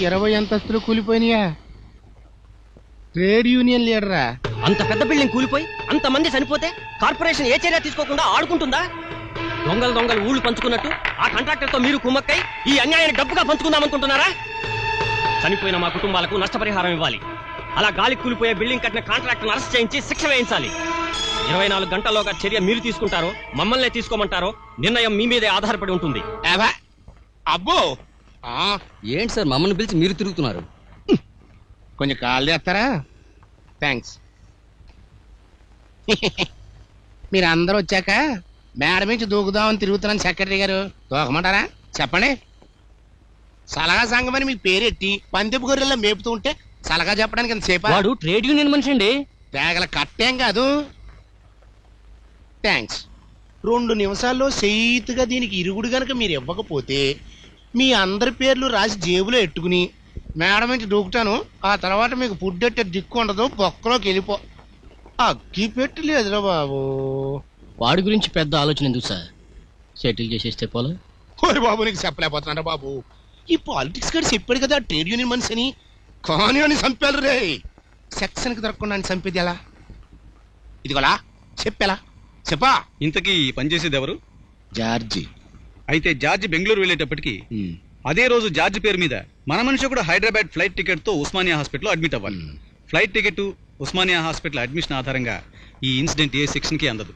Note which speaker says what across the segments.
Speaker 1: 20 అంతస్తులు కూలిపోయినాయా? Trade union లీడరా?
Speaker 2: అంత పెద్ద బిల్డింగ్ కూలిపోయి అంతమంది చనిపోతే కార్పొరేషన్ ఏ చర్య తీసుకోకుండా ఆడుకుంటుందా? దొంగలు ఊళ్ళు పంచుకున్నట్టు ఆ కాంట్రాక్టర్ తో మీరు కుమ్మక్కై ఈ అన్యాయాన్ని డబ్బుగా పంచుకుందామనుకుంటున్నారా? చనిపోయిన మా కుటుంబాలకు నష్టపరిహారం ఇవ్వాలి. అలా గాలి కూలిపోయే బిల్డింగ్ కట్టిన కాంట్రాక్టర్ అరెస్ట్ చేయించి శిక్ష వేయించాలి. 24 గంటల్లోగా చర్య మీరు తీసుకుంటారో మమ్మల్నే తీసుకోమంటారో నిర్ణయం మీ మీదే ఆధారపడి ఉంటుంది.
Speaker 1: అబ్బో
Speaker 3: ఏంటి సార్ మమ్మల్ని పిలిచి మీరు తిరుగుతున్నారు?
Speaker 1: కొంచెం కాల్ చేస్తారా? థ్యాంక్స్. మీరు అందరూ వచ్చాక మేడ నుంచి దూకుదామని తిరుగుతున్నాను సెక్రటరీ గారు. దూకమంటారా? చెప్పండి. సలహా సంఘం అని మీకు పేరెట్టి పందెపు గొర్రెల్లో మేపుతూ ఉంటే సలహా చెప్పడానికి ఎంత సేపు?
Speaker 2: వాడు ట్రేడ్ యూనియన్ మనిషి అండి.
Speaker 1: తేగల కట్టేం కాదు. థ్యాంక్స్. 2 నిమిషాల్లో సెయితుగా దీనికి ఇరుగుడు గనక మీరు ఇవ్వకపోతే మీ అందరి పేర్లు రాసి జేబులో ఎట్టుకుని మేడం నుంచి దూకుతాను. ఆ తర్వాత మీకు పుడ్డెట్టే దిక్కు ఉండదు. బొక్కలోకి వెళ్ళిపో. అగ్గి పెట్టలేదురా బాబు.
Speaker 3: వాడి గురించి పెద్ద ఆలోచన ఎందుకు సార్? సెటిల్ చేసేస్తే పోలే.
Speaker 1: ఓరి బాబు నీకు చెప్పలేకపోతున్నారా బాబు? ఈ పాలిటిక్స్ గారు చెప్పాడు కదా ట్రేడ్ యూనియన్ మనిషి అని. కానీ అని చంపారు రే. సెక్షన్కి దొరకకుండా అని చంపేది ఎలా? ఇదిగోలా చెప్పేలా చెప్పా.
Speaker 4: ఇంతకీ పనిచేసేది ఎవరు?
Speaker 1: జార్జి.
Speaker 4: అయితే జార్జి బెంగళూరు వెళ్ళేటప్పటికి అదే రోజు జార్జి పేరు మీద మన మనిషి కూడా హైదరాబాద్ ఫ్లైట్ టికెట్ తో ఉస్మానియా హాస్పిటల్ అడ్మిట్ అవ్వాలి. Flight ticket Osmania hospital admission ఆధారంగా ఈ ఇన్సిడెంట్ ఏ సెక్షన్ కి అందదు.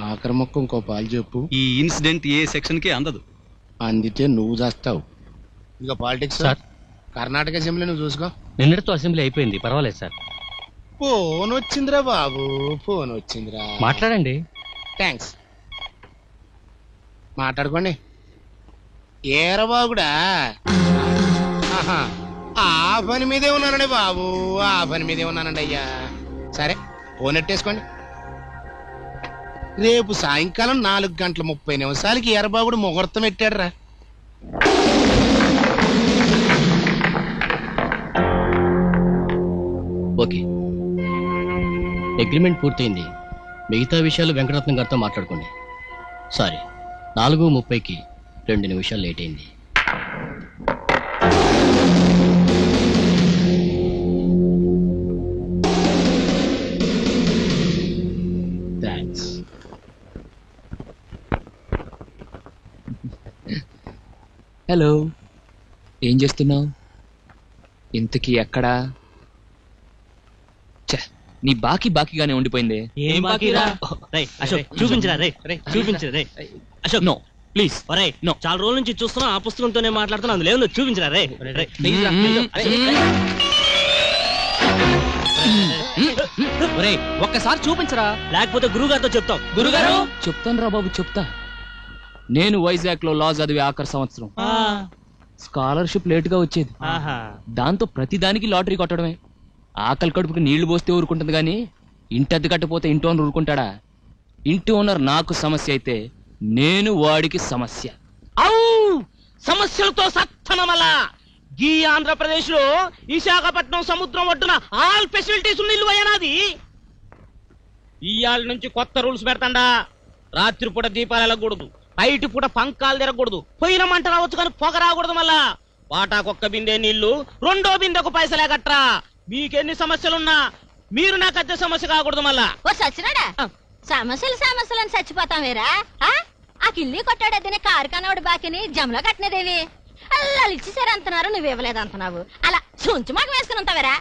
Speaker 1: ఆఖరి మొక్క ఇంకో పాలు చెప్పు.
Speaker 4: ఈ ఇన్సిడెంట్ ఏ సెక్షన్ కి అందదు.
Speaker 1: అందితే నువ్వు చేస్తావు. ఇక పాలిటిక్స్ సార్ కర్ణాటక అసెంబ్లీ నువ్వు చూసుకో.
Speaker 2: నిన్నటితో అసెంబ్లీ అయిపోయింది, పర్వాలేదు సార్.
Speaker 1: ఫోన్ వచ్చిందిరా బాబు, ఫోన్ వచ్చిందిరా.
Speaker 2: మాట్లాడండి.
Speaker 1: థ్యాంక్స్. మాట్లాడుకోండి. ఏరా బాగుడా? ఆ పని మీదే ఉన్నానండి బాబు, ఆ పని మీదే ఉన్నానండి అయ్యా. సరే ఫోన్ ఎట్టేసుకోండి. రేపు సాయంకాలం 4:30 ఎర్రబాగుడు ముహూర్తం పెట్టాడు రా.
Speaker 3: ఓకే, అగ్రిమెంట్ పూర్తయింది. మిగతా విషయాలు వెంకటరత్నం గారితో మాట్లాడుకోండి. సారీ, 4:30కి 2 నిమిషాలు లేట్ అయింది.
Speaker 1: థ్యాంక్స్.
Speaker 5: హలో, ఏం చేస్తున్నావు? ఇంతకీ ఎక్కడా? నీ బాకీగానే ఉండిపోయింది.
Speaker 2: ఏం బాకీరా? అశోక్ చూపించరా రే, చూపించరా రే. Ashok no please. ఒరే నో, చాలా రోజుల నుంచి చూస్తున్నా ఆ పుస్తకంతోనే మాట్లాడుతున్నా, అందులో ఏముందో చూపించరా రే.
Speaker 5: ఒరే ఒక్కసారి చూపించరా,
Speaker 2: లేకపోతే గురుగారితో చెప్తాం.
Speaker 5: గురుగారు చెప్తాను రా బాబు, చెప్తా. నేను వైజాగ్ లో లా చదివే ఆఖరి సంవత్సరం. స్కాలర్షిప్ లేట్ గా వచ్చేది. దాంతో ప్రతిదానికి లాటరీ కొట్టడమే. ఆకలి కడుపుకి నీళ్లు పోస్తే ఊరుకుంటుంది గాని ఇంటి అద్దె కట్టపోతే ఇంటి ఓనర్ ఊరుకుంటాడా? ఇంటి ఓనర్ నాకు సమస్య అయితే నేను వాడికి సమస్య.
Speaker 2: సమస్యలతో సత్తనమల ఈ ఆంధ్రప్రదేశ్ లో విశాఖపట్నం సముద్రం ఒడ్డున ఆల్ ఫెసిలిటీస్ ఉన్న ఇల్లు అయ్యానాది. ఇవాళ నుంచి కొత్త రూల్స్ పెడతాండా. రాత్రిపూట దీపాలు వెళ్ళకూడదు, బయట పూట పంకాలు తిరగకూడదు, పోయిన మంట రావచ్చు కానీ పొగ రాకూడదు. మళ్ళా వాటాకొక్క బిందె నీళ్లు, 2వ బిందెకు పైసలే కట్టరా. మీకెన్ని సమస్యలున్నా మీరు నాకు అద్దె సమస్య కాకూడదు. మళ్ళా
Speaker 6: సచ్చినాడా సమస్యలని చచ్చిపోతాం వేరా? ఆ కిల్లి కొట్టాడద్దనే కారు కనవాడు బాకిని జమలో కట్టినదేవి అలా ఇచ్చేసారు అంటున్నారు, నువ్వేవలేదు అంటున్నావు. అలా సుంచు మాకు వేసుకుని ఉంటావేరా?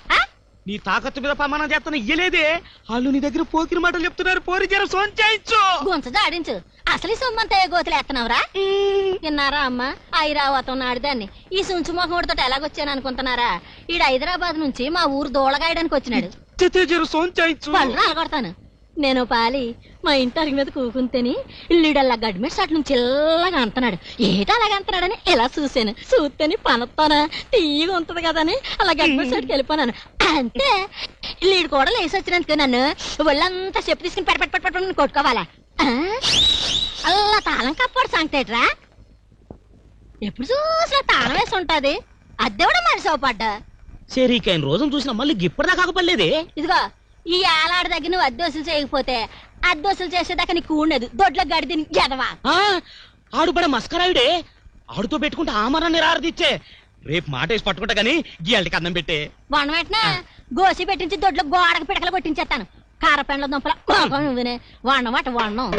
Speaker 2: నీ తాకత్తు మీద ప్రమాణం చేస్తాను ఇయ్యలేదే. వాళ్ళు నీ దగ్గర పోకిరి మాటలు చెప్తున్నారు. పోరి జర సోంచాయించు,
Speaker 6: గుంచ జాడించు. అసలు ఈ సొమ్మంతా గోతులు ఎత్తనవరా? విన్నారా అమ్మ, ఐరావతం నాడుదాన్ని ఈ సుంచు మొహముడితో ఎలాగొచ్చాను అనుకుంటున్నారా? ఈడు హైదరాబాద్ నుంచి మా ఊరు దోళగాయడానికి వచ్చినాడు. వాళ్ళు రాలగొడతాను. నేను పాలి మా ఇంటి అరిగి మీద కూకుంటేని ఇల్లుడల్లా గడ్మెట్స్ అటు నుంచి ఇల్లగా అంటున్నాడు. ఏటా అలాగ అంటున్నాడని ఇలా చూసాను. చూస్తేని పనొత్తానా తీయగా ఉంటది కదని అలా గడ్మెట్స్ అటుకి వెళ్ళిపోనాను. అంతే, లీడు కూడా లేసి వచ్చినందుకు నన్ను ఒళ్ళంతా చెప్పు తీసుకుని పెట్టి కొట్టుకోవాలా? అలా తాళం కప్పాడు సంగతేట్రా. ఎప్పుడు చూసినా తాళం వేసి ఉంటది. అద్దెవడం మనిషి అవపడ్డా
Speaker 2: సరికైన రోజును చూసినా మళ్ళీ ఇప్పటిదా కాకపోలేదు.
Speaker 6: ఇదిగో ఈ ఏలాడి దగ్గర నువ్వు అద్దోసులు చేయకపోతే అద్దోసులు చేసేదాకా నీకు ఉండదు. దొడ్ల గడిది ఎదవా.
Speaker 2: ఆడు పడే మస్కరాయుడే. ఆడుతో పెట్టుకుంటే ఆమరాన్ని రారదిచ్చే రేపు మాట వేసి పట్టుకుంటా గానీ గీయాలకి అన్నం పెట్టే.
Speaker 6: వండ వెంటనే గోసి పెట్టించి దొడ్లో గోడకు పిడకలు కొట్టించేస్తాను. కారపెండ్ల దుంపల నువ్వునే వండమాట వండం.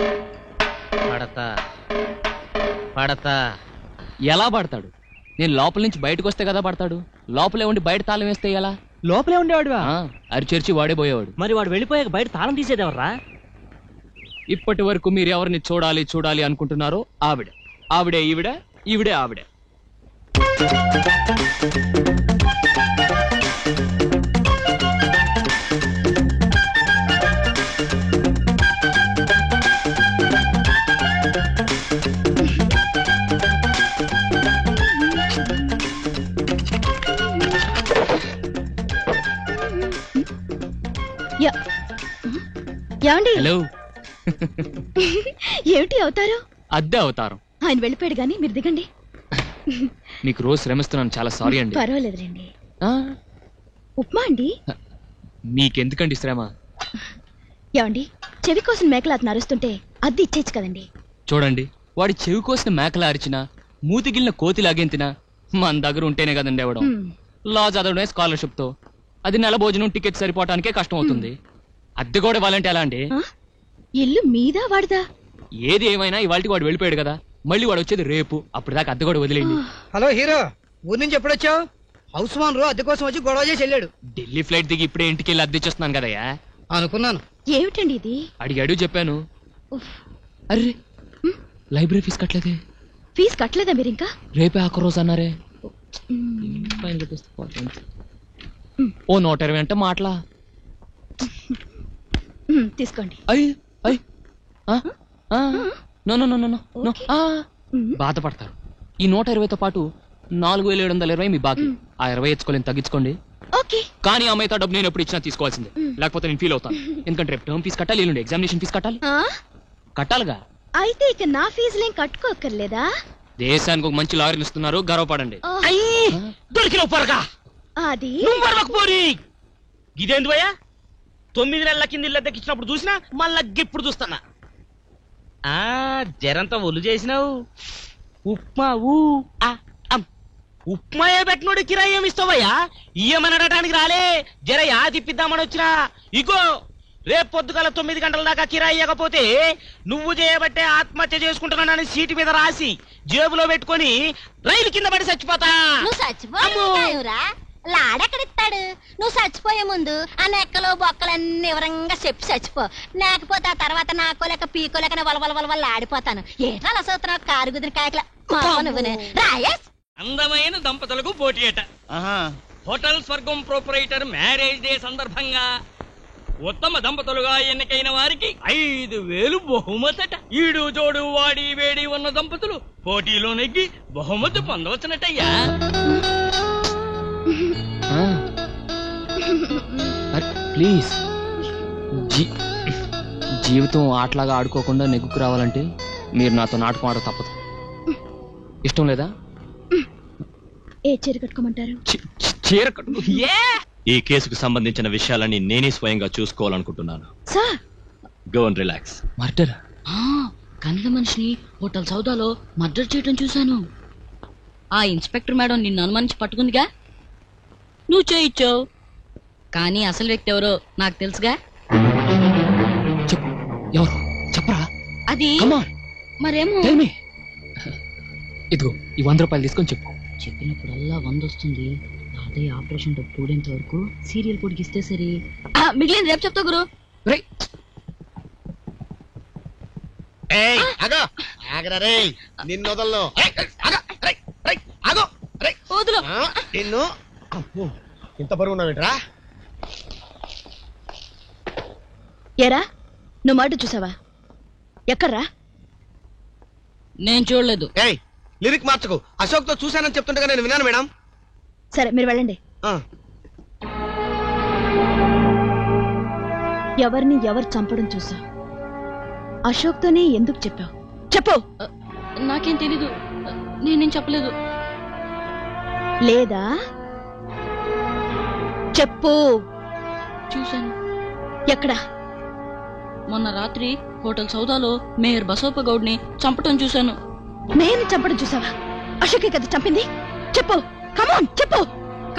Speaker 2: పడతా పడతా.
Speaker 5: ఎలా పడతాడు? నేను లోపల నుంచి బయటకు వస్తే కదా పడతాడు. లోపలే ఉండి బయట తాళం వేస్తే ఎలా?
Speaker 2: లోపలే ఉండేవాడువా?
Speaker 5: అరిచేర్చి వాడే పోయేవాడు.
Speaker 2: మరి వాడు వెళ్ళిపోయాక బయట తాళం తీసేదేవర్రా?
Speaker 5: ఇప్పటి వరకు మీరు ఎవరిని చూడాలి చూడాలి అనుకుంటున్నారో ఆవిడే ఈవిడే ఆవిడే.
Speaker 7: ఏమండి?
Speaker 5: హలో.
Speaker 7: ఏమిటి అవుతారు?
Speaker 5: అద్దె అవతారం.
Speaker 7: ఆయన వెళ్ళిపోయాడు గాని మీరు దిగండి.
Speaker 5: మీకు రోజు శ్రమిస్తున్నాను, చాలా సారీ అండి.
Speaker 7: పర్వాలేదులేండి.
Speaker 5: ఆ,
Speaker 7: ఉప్మా అండి.
Speaker 5: మీకెందుకండి శ్రమ?
Speaker 7: ఏమండి, చెవి కోసం మేకలు అతను అరుస్తుంటే అద్దె ఇచ్చేచ్చు కదండి.
Speaker 5: చూడండి, వాడి చెవి కోసిన మేకలా అరిచినా మూతిగిలిన కోతి లాగెంతినా మన దగ్గర ఉంటేనే కదండి ఇవ్వడం. లా చదవడమే స్కాలర్షిప్ తో, అది నెల భోజనం టికెట్ సరిపోవటానికే కష్టం అవుతుంది. అద్దె కూడా ఇవ్వాలంటే ఎలా అండి?
Speaker 7: ఇల్లు మీదా వాడిదా?
Speaker 5: ఏది ఏమైనా ఇవాళకి వాడు వెళ్ళిపోయాడు కదా, మళ్ళీ వాడు వచ్చేది రేపు. అప్పుడు దాకా అద్దె కూడా వదిలేండి.
Speaker 8: హలో హీరో, ఊరి నుంచి ఎప్పుడొచ్చావు? హౌస్ ఓనర్ అద్దె కోసం వచ్చి గొడవ చేసి వెళ్ళాడు.
Speaker 5: ఢిల్లీ ఫ్లైట్ దిగి ఇప్పుడే ఇంటికి వెళ్ళి అద్దె చేస్తున్నాను కదయ్యా.
Speaker 8: అనుకున్నాను.
Speaker 7: ఏమిటండి ఇది?
Speaker 5: అడిగాడు చెప్పాను. అర్రే, లైబ్రరీ ఫీజు కట్టలేదే.
Speaker 7: ఫీజు కట్టలేదా మీరు ఇంకా?
Speaker 5: రేపే ఆఖరి రోజు అన్నారే. ఓ 120 అంటే మాటలా?
Speaker 7: తీసుకోండి.
Speaker 5: బాధపడతారు. ఈ 120తో పాటు 4720 మీ బాకీ. ఆ 20 ఇచ్చుకోలేని తగ్గించుకోండి. కానీ ఆ మిగతా డబ్బు నేను ఎప్పుడు ఇచ్చినా తీసుకోవాల్సిందే, లేకపోతే నేను ఫీల్ అవుతాను. ఎందుకంటే రేపు టర్మ్ ఫీజు కట్టాలి, ఎల్లుండి ఎగ్జామినేషన్ ఫీజు కట్టాలి. కట్టాలిగా.
Speaker 7: అయితే ఇక నా ఫీజులేం కట్టుకోక్కర్లేదా?
Speaker 5: దేశానికి ఒక మంచి లాయర్ని ఇస్తున్నారు, గర్వపడండి.
Speaker 2: దొరికిన పొరగా
Speaker 7: అది
Speaker 2: ఇదేంది భయ్యా? 9 నెలల కింద ఇల్లు దక్కించినప్పుడు చూసినా, మళ్ళా ఇప్పుడు చూస్తున్నా. జరంతా ఒళ్ళు చేసినావు. ఉప్మా ఉప్మాయే పెట్టినోడు కిరాయి ఏమి ఇస్తావయ్యా? ఇయ్యమని అడగటానికి రాలే, జర యా తిప్పిద్దామని వచ్చినా. ఇగో రేపు పొద్దుగల 9 గంటల దాకా కిరాయి ఇవ్వకపోతే నువ్వు చేయబట్టే ఆత్మహత్య చేసుకుంటున్నానని సీటు మీద రాసి జేబులో పెట్టుకొని రైలు కింద పడి చచ్చిపోతా.
Speaker 6: నువ్వు చచ్చిపోయావురా? లాడెక్కడిస్తాడు? నువ్వు చచ్చిపోయే ముందు ఆ నెక్కలు బొక్కలన్నీ వివరంగా చెప్పి చచ్చిపో. లేకపోతే ఆ తర్వాత నాకోలేక పీకోలేక వలవల ఆడిపోతాను. ఏటా అలా చూస్తున్నావు? కారు గుదిన కాయకల నువ్వునే రాయేష్.
Speaker 2: అందమైన దంపతులకు పోటీ అట. హోటల్ స్వర్గం ప్రొపరైటర్ మ్యారేజ్ డే సందర్భంగా ఉత్తమ దంపతులుగా ఎన్నికైన వారికి 5000 బహుమతట. ఈడు జోడు వాడి వేడి ఉన్న దంపతులు పోటీలో నెగ్గి బహుమతి పొందవచ్చునటయ్యా.
Speaker 5: ప్లీజ్, జీవితం ఆటలాగా ఆడుకోకుండా నెగ్గుకు రావాలంటే మీరు నాతో నాటకం ఆడ తప్పదు. ఇష్టం లేదా?
Speaker 7: ఏ చీర కట్టుకోమంటారు?
Speaker 5: చీర కట్టు.
Speaker 9: ఈ కేసుకు సంబంధించిన విషయాలన్నీ నేనే స్వయంగా చూసుకోవాలనుకుంటున్నాను.
Speaker 7: Sir,
Speaker 9: go and relax.
Speaker 5: Murder?
Speaker 10: Kannada మనిషిని హోటల్ సౌదాలో మర్డర్ చేయడం చూశాను. ఆ ఇన్స్పెక్టర్ మేడం నిన్ను అనుమానించి పట్టుకుందిగా, నువ్వు చేయించావు. కానీ అసలు వ్యక్తి ఎవరో నాకు తెలుసుగా.
Speaker 5: ఎవరు చెప్పరా?
Speaker 10: అది మరేమో.
Speaker 5: ఇదిగో ఈ 100 రూపాయలు తీసుకొని చెప్పు.
Speaker 10: చెప్పినప్పుడల్లా 100 వస్తుంది. అదే ఆపరేషన్ డబ్బు కూడేంత వరకు సీరియల్ పొడిగిస్తే సరే. మిగిలిన రేపు చెప్తా గురు.
Speaker 1: నిన్ను ఇంత బరువు ఉన్నావేంట్రా?
Speaker 7: ఎరా, నువ్వు మాట చూసావా? ఎక్కడ్రా?
Speaker 10: నేను చూడలేదు.
Speaker 1: లిరిక్ మార్చకు. అశోక్ తో చూశానని చెప్తుండగా నేను విన్నాను మేడం.
Speaker 7: సరే మీరు వెళ్ళండి. ఎవరిని ఎవరు చంపడం చూసా? అశోక్ తోనే ఎందుకు చెప్పావు? చెప్పు.
Speaker 10: నాకేం తెలీదు, నేనేం చెప్పలేదు.
Speaker 7: లేదా? చెప్పు.
Speaker 10: చూశాను.
Speaker 7: ఎక్కడా?
Speaker 10: మొన్న రాత్రి హోటల్ సౌదాలో మేయర్ బసోప గౌడ్ని చంపటం చూశాను.
Speaker 7: నేను చంపడం చూసావా? అశోకే కదా చంపింది? చెప్పు. కమాన్ చెప్పు.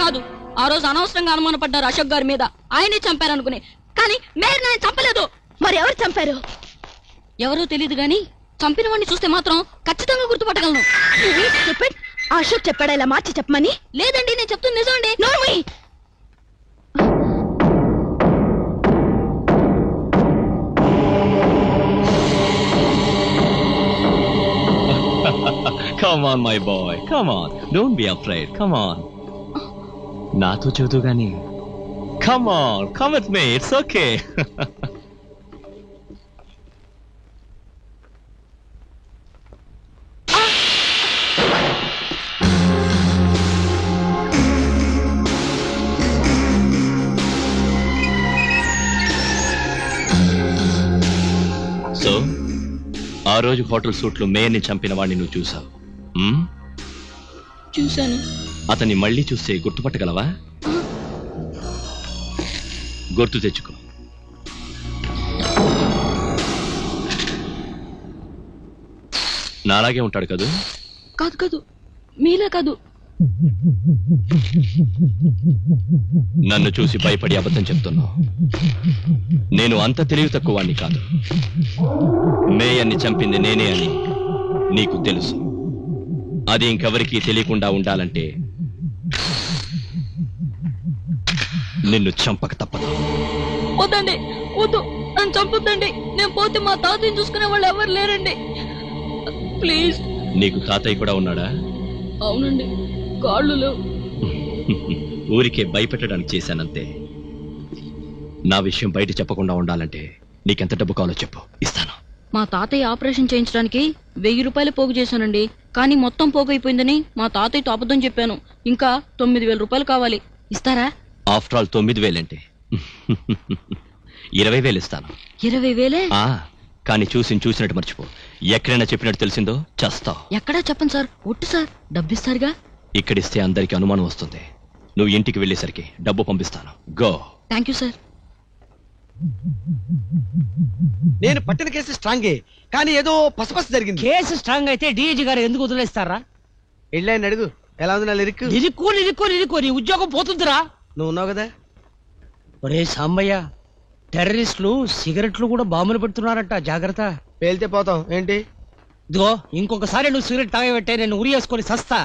Speaker 10: కాదు, ఆ రోజు అనవసరంగా అనుమానపడ్డారు అశోక్ గారి మీద. ఆయనే చంపారనుకునే, కానీ మేయర్ ఆయన చంపలేదు.
Speaker 7: మరి ఎవరు చంపారు?
Speaker 10: ఎవరో తెలియదు గాని చంపిన వాడిని చూస్తే మాత్రం ఖచ్చితంగా గుర్తుపట్టగలను.
Speaker 7: అశోక్ చెప్పాడా ఇలా మార్చి చెప్పమని?
Speaker 10: లేదండి, నేను చెప్తుంది నిజం అండి.
Speaker 7: నోర్మీ.
Speaker 9: Come on, my boy. Come on. Don't be afraid. Come on. నాతో చదువు గాని. Come on. Come with me. It's okay. So ఆ రోజు హోటల్ సూట్లో మేయర్ని చంపిన వాడిని నువ్వు చూసావు.
Speaker 10: చూశాను.
Speaker 9: అతన్ని మళ్ళీ చూస్తే గుర్తుపట్టగలవా? గుర్తు తెచ్చుకో. నాలాగే ఉంటాడు కదూ?
Speaker 10: కాదు కాదు, మీలా కాదు.
Speaker 9: నన్ను చూసి భయపడి అబద్ధం చెప్తున్నావు. నేను అంత తెలివి తక్కువ వాణ్ణి కాదు. మేయర్ని చంపింది నేనే అని నీకు తెలుసు. అది ఇంకెవరికీ తెలియకుండా ఉండాలంటే నిన్ను చంపక తప్పదు.
Speaker 10: వద్దండి, వద్దు, నన్ను చంపొద్దండి. నేను పోతే మా తాతయ్యని చూసుకునే వాళ్ళు ఎవరు లేరండి. ప్లీజ్.
Speaker 9: నీకు తాతయ్య కూడా ఉన్నాడా?
Speaker 10: అవునండి, కాళ్ళు లేవు.
Speaker 9: ఊరికే భయపెట్టడానికి చేశానంతే. నా విషయం బయట చెప్పకుండా ఉండాలంటే నీకెంత డబ్బు కావాలో చెప్పు, ఇస్తాను.
Speaker 10: మా తాతయ్య ఆపరేషన్ చేయించడానికి 1000 రూపాయలు పోగు చేశానండి. కానీ మొత్తం పోగు అయిపోయిందని మా తాతయ్యతో అబద్ధం చెప్పాను. ఇంకా 9000 రూపాయలు కావాలి. ఇస్తారా?
Speaker 9: ఆఫ్టర్ ఆల్ 9000 అంటే 20,000 ఇస్తాను.
Speaker 10: 20,000?
Speaker 9: కానీ చూసినట్టు మర్చిపో. ఎక్కడైనా చెప్పినట్టు తెలిసిందో చస్తావు.
Speaker 10: ఎక్కడా చెప్పండి సార్. ఒట్టు సార్, డబ్బిస్తారుగా.
Speaker 9: ఇక్కడిస్తే అందరికి అనుమానం వస్తుంది. నువ్వు ఇంటికి వెళ్ళేసరికి డబ్బు పంపిస్తాను. గో.
Speaker 10: Thank you sir.
Speaker 8: నేను పట్టిన కేసు స్ట్రాంగే, కానీ ఏదో పసపస జరిగింది.
Speaker 2: కేసు స్ట్రాంగ్ అయితే డీజీ గారు ఎందుకు వదిలేస్తారా?
Speaker 8: వెళ్ళాయని అడుగు. ఎలా ఉంది నా లిరిక్?
Speaker 2: ఇరుక్కు నీ ఉద్యోగం పోతుందిరా.
Speaker 8: నువ్వు ఉన్నావు కదా.
Speaker 2: ఒరే సాంబయ్య, టెర్రరిస్టులు సిగరెట్లు కూడా బాంబులు పెడుతున్నారట, జాగ్రత్త.
Speaker 8: పేలితే పోతాం ఏంటి?
Speaker 2: ఇదిగో, ఇంకొకసారి నువ్వు సిగరెట్ తాగబెట్టే నేను ఉరి వేసుకొని సస్తా.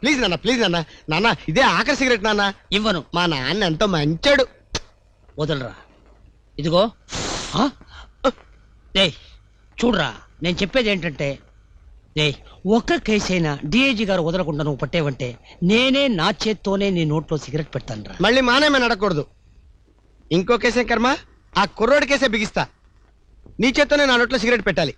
Speaker 8: ప్లీజ్ నాన్న, ప్లీజ్ నాన్న. నాన్న, ఇదే ఆఖరి సిగరెట్ నాన్న.
Speaker 2: ఇవ్వను.
Speaker 8: మా నాన్న ఎంతో మంచాడు.
Speaker 2: వదలరా. ఇదిగో, చూడరా, నేను చెప్పేది ఏంటంటే, ఒక్క కేసైనా డిఐజీ గారు వదలకుండా నువ్వు పట్టేవంటే నేనే నా చేత్తోనే నీ నోట్లో సిగరెట్ పెడతాను రా.
Speaker 8: మళ్ళీ మానేమని అడగకూడదు. ఇంకో కేసే కర్మ, ఆ కుర్రోడి కేసే బిగిస్తా. నీ చేత్తోనే నా నోట్లో సిగరెట్ పెట్టాలి.